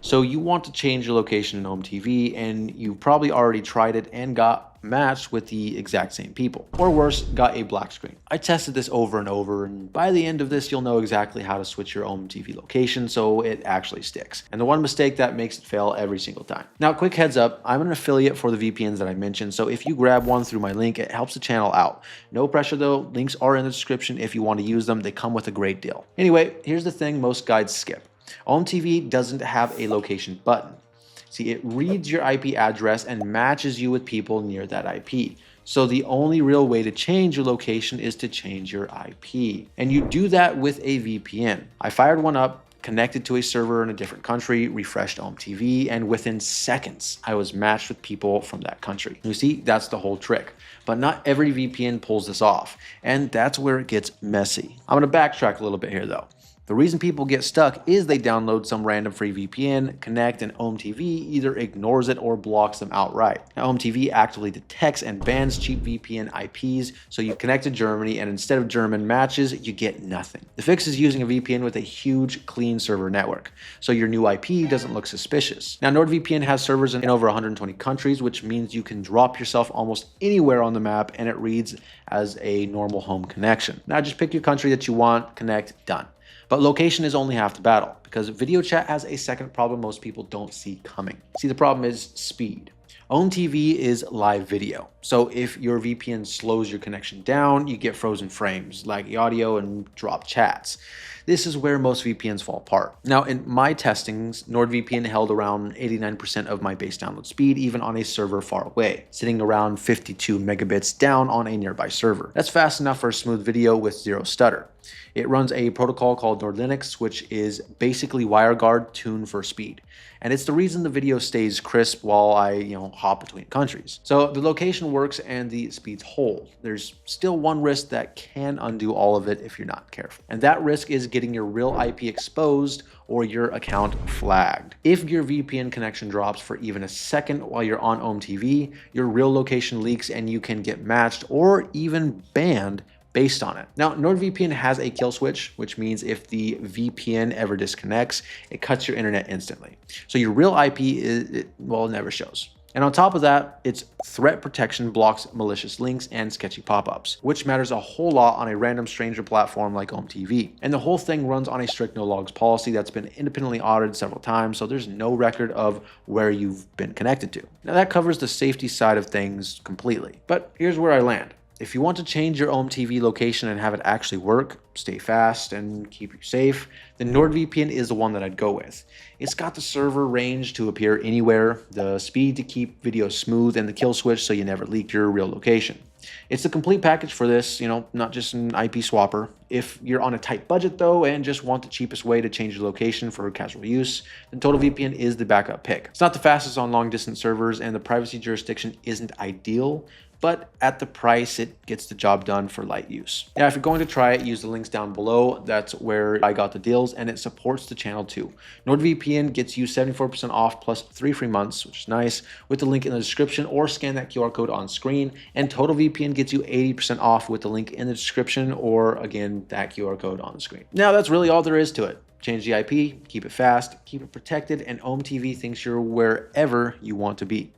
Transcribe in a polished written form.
So you want to change your location in OmeTV, and you've probably already tried it and got matched with the exact same people. Or worse, got a black screen. I tested this over and over, and by the end of this, you'll know exactly how to switch your OmeTV location so it actually sticks. And the one mistake that makes it fail every single time. Now, quick heads up, I'm an affiliate for the VPNs that I mentioned, so if you grab one through my link, it helps the channel out. No pressure though, links are in the description if you want to use them. They come with a great deal. Anyway, here's the thing most guides skip. OmeTV doesn't have a location button. See, it reads your IP address and matches you with people near that IP. So the only real way to change your location is to change your IP. And you do that with a VPN. I fired one up, connected to a server in a different country, refreshed OmeTV, and within seconds, I was matched with people from that country. You see, that's the whole trick. But not every VPN pulls this off, and that's where it gets messy. I'm gonna backtrack a little bit here though. The reason people get stuck is they download some random free VPN, connect, and OmeTV either ignores it or blocks them outright. Now, OmeTV actively detects and bans cheap VPN IPs, so you connect to Germany, and instead of German matches, you get nothing. The fix is using a VPN with a huge, clean server network, so your new IP doesn't look suspicious. Now, NordVPN has servers in over 120 countries, which means you can drop yourself almost anywhere on the map, and it reads as a normal home connection. Now, just pick your country that you want, connect, done. But location is only half the battle, because video chat has a second problem most people don't see coming. See, the problem is speed. OmeTV is live video, so if your VPN slows your connection down, you get frozen frames, laggy audio, and drop chats. This is where most VPNs fall apart. Now, in my testings, NordVPN held around 89% of my base download speed, even on a server far away, sitting around 52 megabits down on a nearby server. That's fast enough for a smooth video with zero stutter. It runs a protocol called NordLinux, which is basically WireGuard tuned for speed. And it's the reason the video stays crisp while I, hop between countries. So the location works and the speeds hold. There's still one risk that can undo all of it if you're not careful. And that risk is getting your real IP exposed or your account flagged. If your VPN connection drops for even a second while you're on OmeTV, your real location leaks and you can get matched or even banned based on it. Now, NordVPN has a kill switch, which means if the VPN ever disconnects, it cuts your internet instantly. So your real IP it never shows. And on top of that, its threat protection blocks malicious links and sketchy pop-ups, which matters a whole lot on a random stranger platform like OmeTV. And the whole thing runs on a strict no logs policy that's been independently audited several times, so there's no record of where you've been connected to. Now that covers the safety side of things completely. But here's where I land. If you want to change your OmeTV location and have it actually work, stay fast, and keep you safe, then NordVPN is the one that I'd go with. It's got the server range to appear anywhere, the speed to keep video smooth, and the kill switch so you never leak your real location. It's the complete package for this, not just an IP swapper. If you're on a tight budget though and just want the cheapest way to change your location for casual use, then TotalVPN is the backup pick. It's not the fastest on long distance servers and the privacy jurisdiction isn't ideal, but at the price, it gets the job done for light use. Now, if you're going to try it, use the links down below. That's where I got the deals, and it supports the channel too. NordVPN gets you 74% off plus 3 free months, which is nice, with the link in the description, or scan that QR code on screen. And TotalVPN gets you 80% off with the link in the description, or again, that QR code on the screen. Now, that's really all there is to it. Change the IP, keep it fast, keep it protected, and OmeTV thinks you're wherever you want to be.